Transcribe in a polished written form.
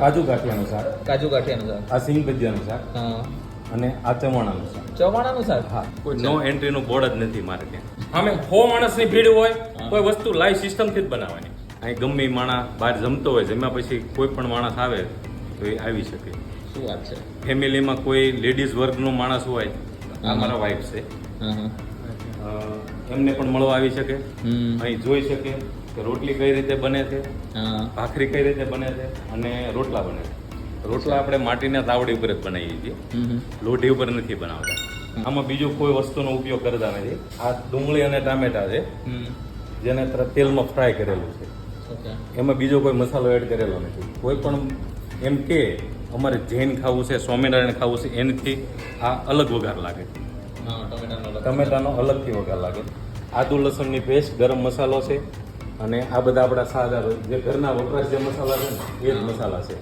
કાજુ ગાંઠિયાનું શાક, કાજુ ગાંઠિયાનું શાક, આ સિંગ ભજીયાનું શાક હા, અને આ ચવાણાનું શાક. ચવાણાનું શાક. હા, કોઈ નો એન્ટ્રીનું બોર્ડ જ નથી મારે ત્યાં. અમે 100 માણસની ભીડ હોય કોઈ વસ્તુ લાઈવ સિસ્ટમથી જ બનાવવાની. અહીં ગમે એ માણસ બહાર જમતો હોય, જમ્યા પછી કોઈ પણ માણસ આવે તો એ આવી શકે. શું વાત છે. ફેમિલીમાં કોઈ લેડીઝ વર્ગનો માણસ હોય, આ મારા વાઈફ છે, હા હા. એમને પણ મળવા આવી શકે. હમ. અહીં જોઈ શકે કે રોટલી કઈ રીતે બને છે, હા. ભાખરી કઈ રીતે બને છે અને રોટલા બને છે. રોટલા આપણે માટીના તાવડી ઉપર જ બનાવીએ છીએ, હમ. લોઢી ઉપર નથી બનાવતા. આમાં બીજો કોઈ વસ્તુનો ઉપયોગ કરતા નથી. આ ડુંગળી અને ટામેટા છે, હમ. જેને તેલમાં ફ્રાય કરેલું છે. ઓકે. એમાં બીજો કોઈ મસાલો એડ કરેલો નથી. કોઈ પણ એમ કે અમારે જૈન ખાવું છે, સ્વામિનારાયણ ખાવું છે, એનાથી આ અલગ વઘાર લાગે. હા, ટમેટાનો અલગ. ટમેટાનો અલગથી વઘાર લાગે. આદુ લસણની પેસ્ટ, ગરમ મસાલો છે અને આ બધા આપણા સાદા જે ઘરના વપરાશ જે મસાલા છે ને એ જ મસાલા છે.